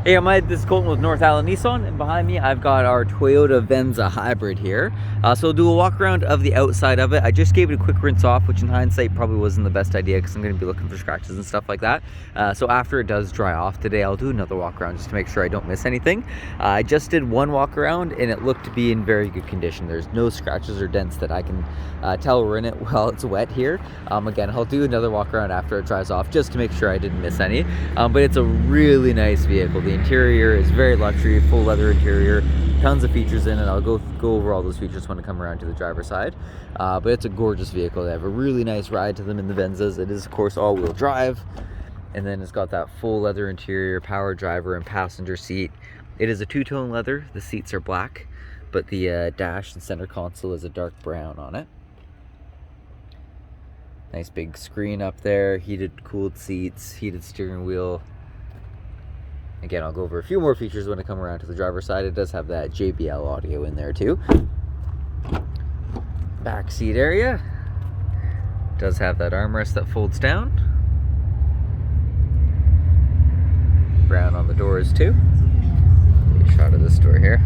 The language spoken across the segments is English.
Hey, I'm Ed, this is Colton with North Allen Nissan, and behind me I've got our Toyota Venza hybrid here. So we'll do a walk around of the outside of it. I just gave it a quick rinse off, which in hindsight probably wasn't the best idea because I'm going to be looking for scratches and stuff like that. So after it does dry off today, I'll do another walk around just to make sure I don't miss anything. I just did one walk around and it looked to be in very good condition. There's no scratches or dents that I can tell were in it while it's wet here. Again, I'll do another walk around after it dries off just to make sure I didn't miss any. But it's a really nice vehicle. The interior is very luxury, full leather interior, tons of features in it. I'll go over all those features when I come around to the driver's side. But it's a gorgeous vehicle. They have a really nice ride to them in the Venzas. It is, of course, all-wheel drive. And then it's got that full leather interior, power driver and passenger seat. It is a two-tone leather. The seats are black, but the dash and center console is a dark brown on it. Nice big screen up there, heated, cooled seats, heated steering wheel. Again, I'll go over a few more features when I come around to the driver's side. It does have that JBL audio in there too. Back seat area. Does have that armrest that folds down. Brown on the doors too. Take a shot of this door here.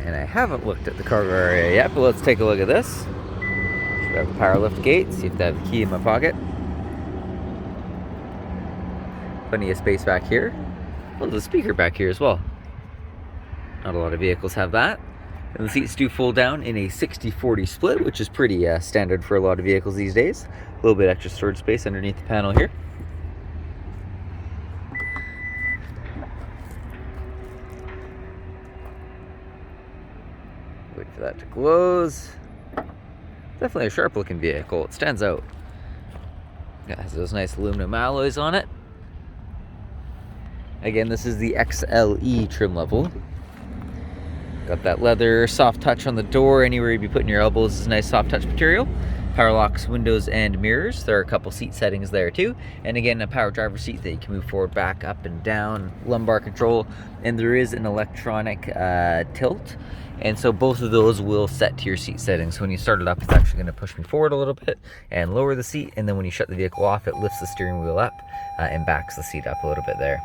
And I haven't looked at the cargo area yet, but let's take a look at this. Should have a power lift gate, see if I have the key in my pocket. Plenty of space back here. Oh, there's a speaker back here as well. Not a lot of vehicles have that. And the seats do fold down in a 60-40 split, which is pretty standard for a lot of vehicles these days. A little bit extra storage space underneath the panel here. Wait for that to close. Definitely a sharp looking vehicle. It stands out. It has those nice aluminum alloys on it. Again, this is the XLE trim level. Got that leather soft touch on the door. Anywhere you'd be putting your elbows is nice soft touch material. Power locks, windows, and mirrors. There are a couple seat settings there too. And again, a power driver seat that you can move forward, back, up, and down. Lumbar control. And there is an electronic tilt. And so both of those will set to your seat settings. So when you start it up, it's actually going to push me forward a little bit and lower the seat. And then when you shut the vehicle off, it lifts the steering wheel up and backs the seat up a little bit there.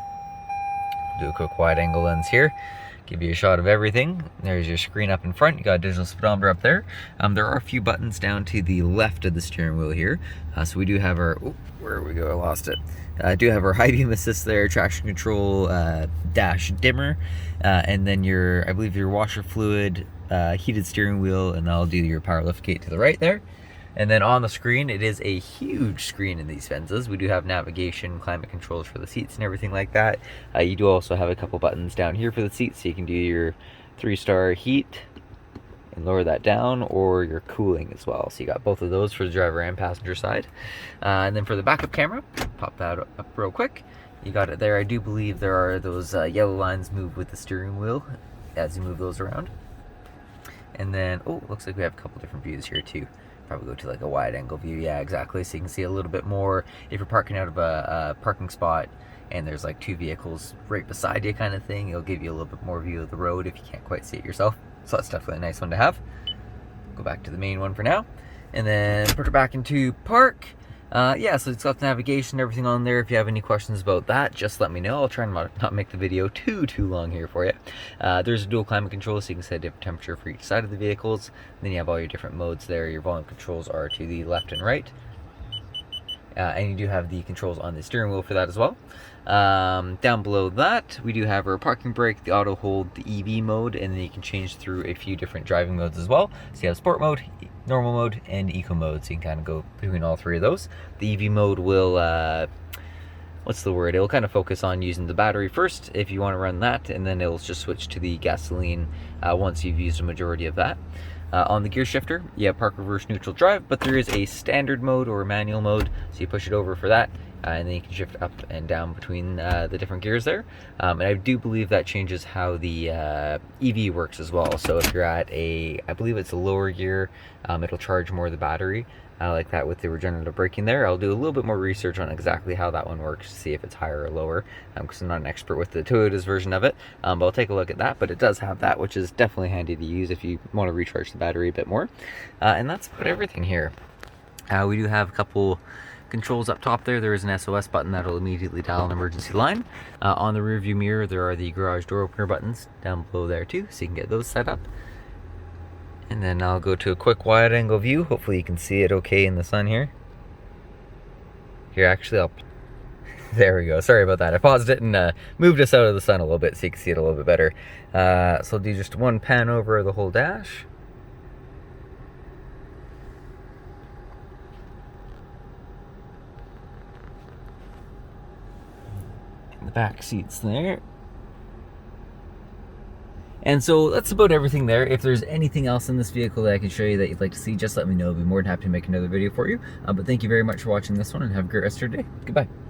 Do a quick wide angle lens here. Give you a shot of everything. There's your screen up in front. You got a digital speedometer up there. There are a few buttons down to the left of the steering wheel here. So we do have our, where we go? I lost it. Do have our high beam assist there, traction control, dash dimmer, and then your, I believe your washer fluid, heated steering wheel, and that'll do your power lift gate to the right there. And then on the screen, it is a huge screen in these Venzas. We do have navigation, climate controls for the seats and everything like that. You do also have a couple buttons down here for the seats, so you can do your 3-star heat and lower that down, or your cooling as well. So you got both of those for the driver and passenger side. And then for the backup camera, pop that up real quick. You got it there. I do believe there are those yellow lines move with the steering wheel as you move those around. And then, looks like we have a couple different views here too. Probably go to like a wide angle view. Yeah, exactly. So you can see a little bit more if you're parking out of a parking spot and there's like two vehicles right beside you kind of thing. It'll give you a little bit more view of the road if you can't quite see it yourself. So that's definitely a nice one to have. Go back to the main one for now. And then put it back into park. Yeah, so it's got the navigation and everything on there. If you have any questions about that, just let me know. I'll try and not make the video too long here for you. There's a dual climate control, so you can set a different temperature for each side of the vehicles. And then you have all your different modes there. Your volume controls are to the left and right. And you do have the controls on the steering wheel for that as well. Down below that, we do have our parking brake, the auto hold, the EV mode, and then you can change through a few different driving modes as well. So you have sport mode, normal mode, and eco mode, so you can kind of go between all three of those. The EV mode will, it'll kind of focus on using the battery first if you want to run that, and then it'll just switch to the gasoline once you've used a majority of that. On the gear shifter, you have park, reverse, neutral, drive, but there is a standard mode or a manual mode, so you push it over for that, and then you can shift up and down between the different gears there. And I do believe that changes how the EV works as well. So if you're at I believe it's a lower gear, it'll charge more of the battery. Like that with the regenerative braking there. I'll do a little bit more research on exactly how that one works to see if it's higher or lower, because I'm not an expert with the Toyota's version of it, but I'll take a look at that. But it does have that, which is definitely handy to use if you want to recharge the battery a bit more. And that's about everything here. We do have a couple controls up top there. There is an SOS button that'll immediately dial an emergency line. On the rear view mirror, there are the garage door opener buttons down below there too, so you can get those set up. And then I'll go to a quick wide angle view. Hopefully you can see it okay in the sun here. Here, actually, there we go. Sorry about that. I paused it and moved us out of the sun a little bit so you can see it a little bit better. So I'll do just one pan over the whole dash. And the back seats there. And so that's about everything there. If there's anything else in this vehicle that I can show you that you'd like to see, just let me know. I'll be more than happy to make another video for you. But thank you very much for watching this one, and have a great rest of your day. Goodbye.